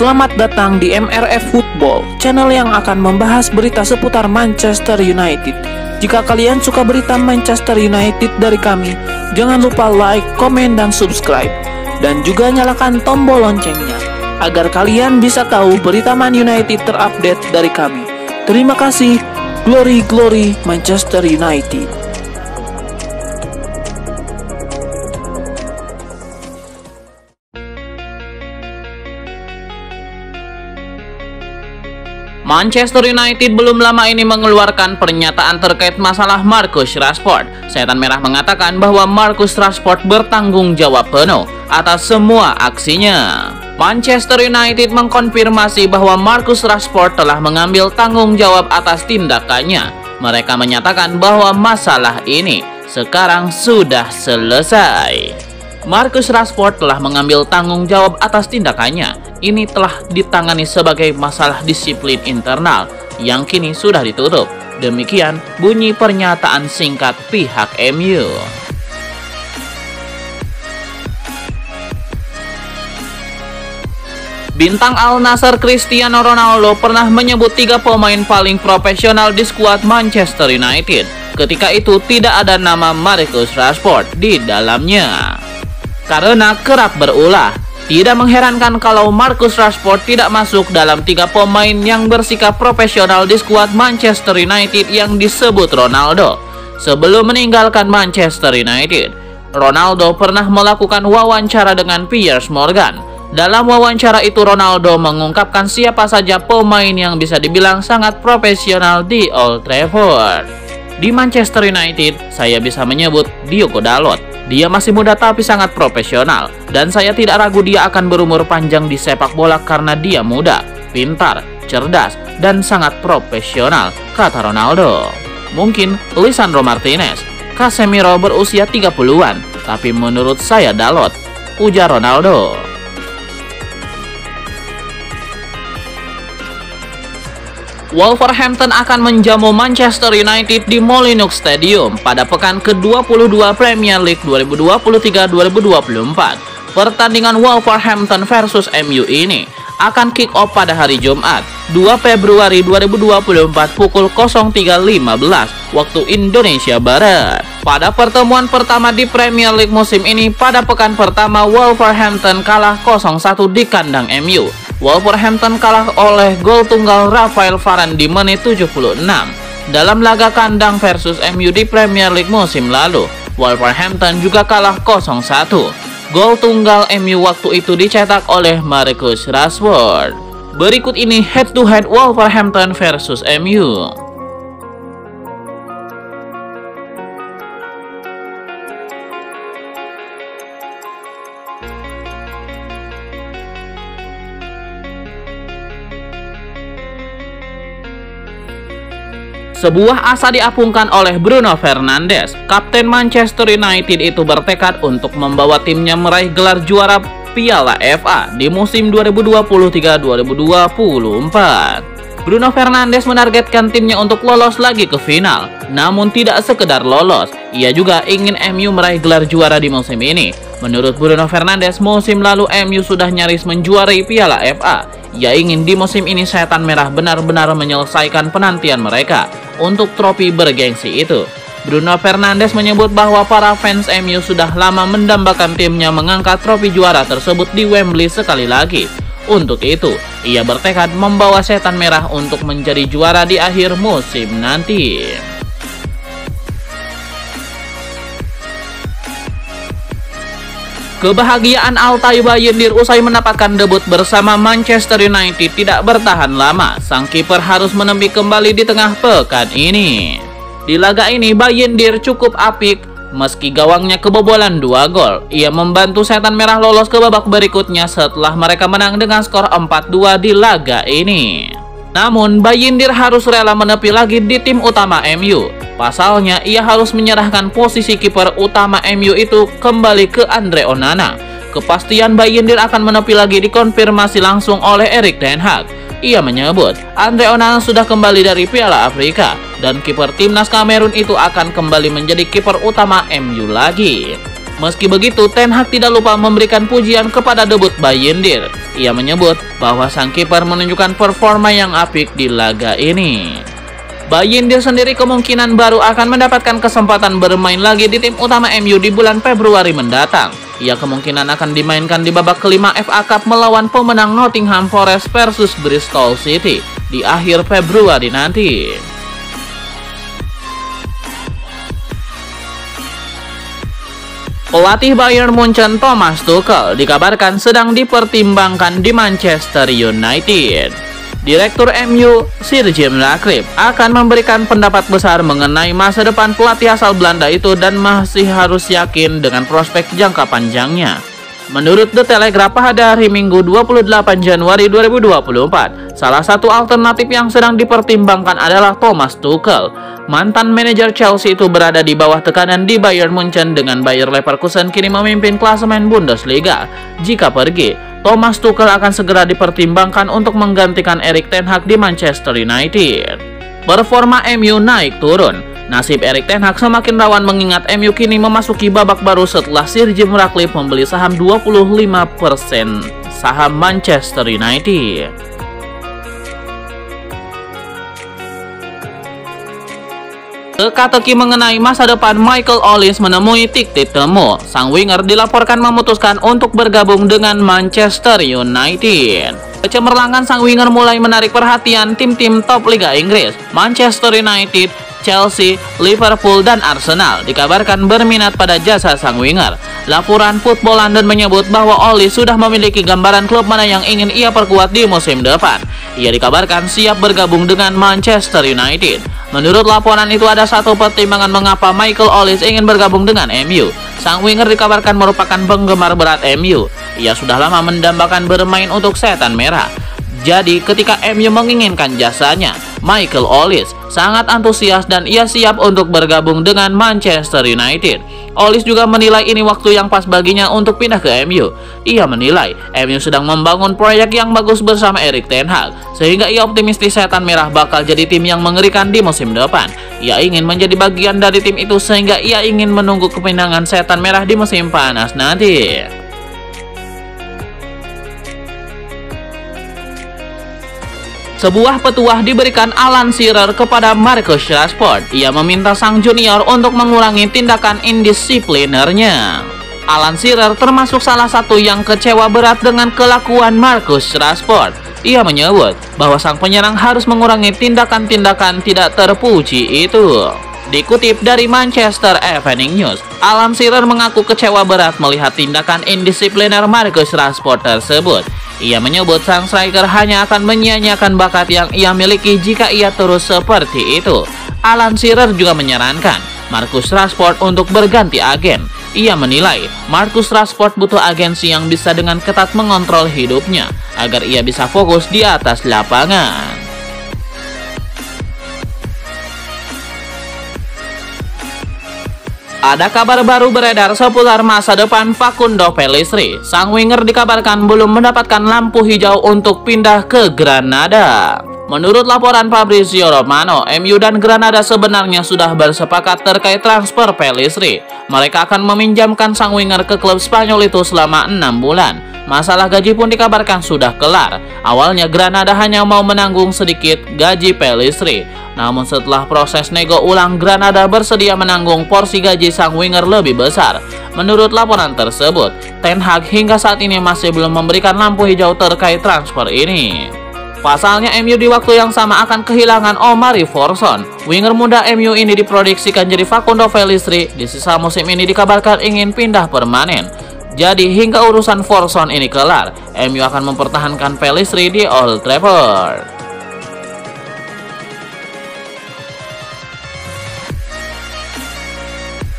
Selamat datang di MRF Football, channel yang akan membahas berita seputar Manchester United. Jika kalian suka berita Manchester United dari kami, jangan lupa like, komen, dan subscribe. Dan juga nyalakan tombol loncengnya, agar kalian bisa tahu berita Man United terupdate dari kami. Terima kasih, Glory Glory Manchester United. Manchester United belum lama ini mengeluarkan pernyataan terkait masalah Marcus Rashford. Setan Merah mengatakan bahwa Marcus Rashford bertanggung jawab penuh atas semua aksinya. Manchester United mengkonfirmasi bahwa Marcus Rashford telah mengambil tanggung jawab atas tindakannya. Mereka menyatakan bahwa masalah ini sekarang sudah selesai. Marcus Rashford telah mengambil tanggung jawab atas tindakannya. Ini telah ditangani sebagai masalah disiplin internal yang kini sudah ditutup. Demikian bunyi pernyataan singkat pihak MU. Bintang Al Nassr Cristiano Ronaldo pernah menyebut 3 pemain paling profesional di skuad Manchester United. Ketika itu tidak ada nama Marcus Rashford di dalamnya. Karena kerap berulah, tidak mengherankan kalau Marcus Rashford tidak masuk dalam 3 pemain yang bersikap profesional di skuad Manchester United yang disebut Ronaldo. Sebelum meninggalkan Manchester United, Ronaldo pernah melakukan wawancara dengan Piers Morgan. Dalam wawancara itu, Ronaldo mengungkapkan siapa saja pemain yang bisa dibilang sangat profesional di Old Trafford. Di Manchester United, saya bisa menyebut Diogo Dalot. Dia masih muda tapi sangat profesional, dan saya tidak ragu dia akan berumur panjang di sepak bola karena dia muda, pintar, cerdas, dan sangat profesional, kata Ronaldo. Mungkin Lisandro Martinez, Casemiro berusia 30-an, tapi menurut saya Dalot, ujar Ronaldo. Wolverhampton akan menjamu Manchester United di Molineux Stadium pada pekan ke-22 Premier League 2023-2024. Pertandingan Wolverhampton versus MU ini akan kick off pada hari Jumat, 2 Februari 2024 pukul 03.15 waktu Indonesia Barat. Pada pertemuan pertama di Premier League musim ini, pada pekan pertama Wolverhampton kalah 0-1 di kandang MU. Wolverhampton kalah oleh gol tunggal Rafael Varane di menit 76. Dalam laga kandang versus MU di Premier League musim lalu, Wolverhampton juga kalah 0-1. Gol tunggal MU waktu itu dicetak oleh Marcus Rashford. Berikut ini head to head Wolverhampton versus MU. Sebuah asa diapungkan oleh Bruno Fernandes. Kapten Manchester United itu bertekad untuk membawa timnya meraih gelar juara Piala FA di musim 2023-2024. Bruno Fernandes menargetkan timnya untuk lolos lagi ke final. Namun tidak sekedar lolos, ia juga ingin MU meraih gelar juara di musim ini. Menurut Bruno Fernandes, musim lalu MU sudah nyaris menjuarai Piala FA. Ia ingin di musim ini Setan Merah benar-benar menyelesaikan penantian mereka untuk trofi bergengsi itu. Bruno Fernandes menyebut bahwa para fans MU sudah lama mendambakan timnya mengangkat trofi juara tersebut di Wembley sekali lagi. Untuk itu, ia bertekad membawa Setan Merah untuk menjadi juara di akhir musim nanti. Kebahagiaan Altay Bayindir usai mendapatkan debut bersama Manchester United tidak bertahan lama. Sang kiper harus menempi kembali di tengah pekan ini. Di laga ini Bayindir cukup apik meski gawangnya kebobolan 2 gol. Ia membantu Setan Merah lolos ke babak berikutnya setelah mereka menang dengan skor 4-2 di laga ini. Namun Bayindir harus rela menepi lagi di tim utama MU. Pasalnya, ia harus menyerahkan posisi kiper utama MU itu kembali ke Andre Onana. Kepastian Bayindir akan menepi lagi dikonfirmasi langsung oleh Erik ten Hag. Ia menyebut Andre Onana sudah kembali dari Piala Afrika dan kiper timnas Kamerun itu akan kembali menjadi kiper utama MU lagi. Meski begitu, Ten Hag tidak lupa memberikan pujian kepada debut Bayindir. Ia menyebut bahwa sang kiper menunjukkan performa yang apik di laga ini. Bayindir sendiri kemungkinan baru akan mendapatkan kesempatan bermain lagi di tim utama MU di bulan Februari mendatang. Ia kemungkinan akan dimainkan di babak kelima FA Cup melawan pemenang Nottingham Forest versus Bristol City di akhir Februari nanti. Pelatih Bayern Munchen Thomas Tuchel dikabarkan sedang dipertimbangkan di Manchester United. Direktur MU Sir Jim Ratcliffe akan memberikan pendapat besar mengenai masa depan pelatih asal Belanda itu dan masih harus yakin dengan prospek jangka panjangnya. Menurut The Telegraph pada hari Minggu 28 Januari 2024, salah satu alternatif yang sedang dipertimbangkan adalah Thomas Tuchel. Mantan manajer Chelsea itu berada di bawah tekanan di Bayern Munchen dengan Bayer Leverkusen kini memimpin klasemen Bundesliga. Jika pergi, Thomas Tuchel akan segera dipertimbangkan untuk menggantikan Erik ten Hag di Manchester United. Performa MU naik turun. Nasib Erik ten Hag semakin rawan mengingat MU kini memasuki babak baru setelah Sir Jim Ratcliffe membeli saham 25% saham Manchester United. Teka-teki mengenai masa depan Michael Olise menemui titik temu. Sang winger dilaporkan memutuskan untuk bergabung dengan Manchester United. Kecemerlangan sang winger mulai menarik perhatian tim-tim top Liga Inggris. Manchester United, Chelsea, Liverpool, dan Arsenal dikabarkan berminat pada jasa sang winger. Laporan Football London menyebut bahwa Olise sudah memiliki gambaran klub mana yang ingin ia perkuat di musim depan. Ia dikabarkan siap bergabung dengan Manchester United. Menurut laporan itu ada satu pertimbangan mengapa Michael Olise ingin bergabung dengan MU. Sang winger dikabarkan merupakan penggemar berat MU. Ia sudah lama mendambakan bermain untuk Setan Merah. Jadi ketika MU menginginkan jasanya, Michael Olise sangat antusias dan ia siap untuk bergabung dengan Manchester United. Olise juga menilai ini waktu yang pas baginya untuk pindah ke MU. Ia menilai MU sedang membangun proyek yang bagus bersama Erik ten Hag, sehingga ia optimistis Setan Merah bakal jadi tim yang mengerikan di musim depan. Ia ingin menjadi bagian dari tim itu sehingga ia ingin menunggu kemenangan Setan Merah di musim panas nanti. Sebuah petuah diberikan Alan Shearer kepada Marcus Rashford. Ia meminta sang junior untuk mengurangi tindakan indisiplinernya. Alan Shearer termasuk salah satu yang kecewa berat dengan kelakuan Marcus Rashford. Ia menyebut bahwa sang penyerang harus mengurangi tindakan-tindakan tidak terpuji itu. Dikutip dari Manchester Evening News, Alan Shearer mengaku kecewa berat melihat tindakan indisipliner Marcus Rashford tersebut. Ia menyebut sang striker hanya akan menyia-nyiakan bakat yang ia miliki jika ia terus seperti itu. Alan Shearer juga menyarankan Marcus Rashford untuk berganti agen. Ia menilai Marcus Rashford butuh agensi yang bisa dengan ketat mengontrol hidupnya agar ia bisa fokus di atas lapangan. Ada kabar baru beredar seputar masa depan Facundo Pellistri. Sang winger dikabarkan belum mendapatkan lampu hijau untuk pindah ke Granada. Menurut laporan Fabrizio Romano, MU dan Granada sebenarnya sudah bersepakat terkait transfer Pellistri. Mereka akan meminjamkan sang winger ke klub Spanyol itu selama 6 bulan. Masalah gaji pun dikabarkan sudah kelar. Awalnya Granada hanya mau menanggung sedikit gaji Pellistri. Namun setelah proses nego ulang, Granada bersedia menanggung porsi gaji sang winger lebih besar. Menurut laporan tersebut, Ten Hag hingga saat ini masih belum memberikan lampu hijau terkait transfer ini. Pasalnya MU di waktu yang sama akan kehilangan Omari Forson. Winger muda MU ini diprediksikan jadi Facundo Pellistri di sisa musim ini dikabarkan ingin pindah permanen. Jadi hingga urusan Forson ini kelar, MU akan mempertahankan Pellistri di Old Trafford.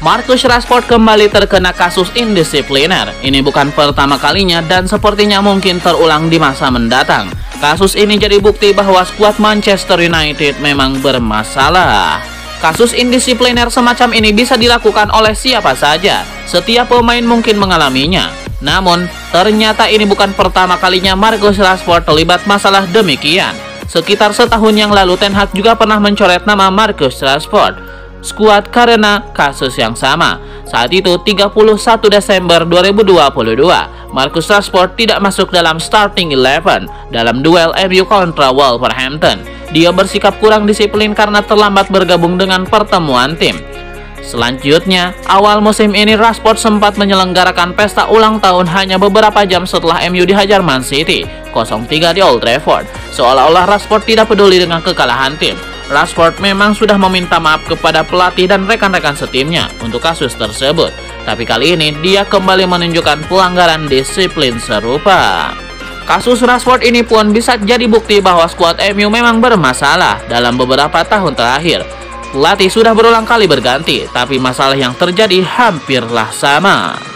Marcus Rashford kembali terkena kasus indisipliner. Ini bukan pertama kalinya dan sepertinya mungkin terulang di masa mendatang. Kasus ini jadi bukti bahwa skuad Manchester United memang bermasalah. Kasus indisipliner semacam ini bisa dilakukan oleh siapa saja. Setiap pemain mungkin mengalaminya. Namun, ternyata ini bukan pertama kalinya Marcus Rashford terlibat masalah demikian. Sekitar setahun yang lalu Ten Hag juga pernah mencoret nama Marcus Rashford skuad karena kasus yang sama. Saat itu 31 Desember 2022, Marcus Rashford tidak masuk dalam starting 11 dalam duel MU kontra Wolverhampton. Dia bersikap kurang disiplin karena terlambat bergabung dengan pertemuan tim. Selanjutnya, awal musim ini Rashford sempat menyelenggarakan pesta ulang tahun hanya beberapa jam setelah MU dihajar Man City 0-3 di Old Trafford. Seolah-olah Rashford tidak peduli dengan kekalahan tim. Rashford memang sudah meminta maaf kepada pelatih dan rekan-rekan setimnya untuk kasus tersebut. Tapi kali ini dia kembali menunjukkan pelanggaran disiplin serupa. Kasus Rashford ini pun bisa jadi bukti bahwa skuad MU memang bermasalah dalam beberapa tahun terakhir. Pelatih sudah berulang kali berganti, tapi masalah yang terjadi hampirlah sama.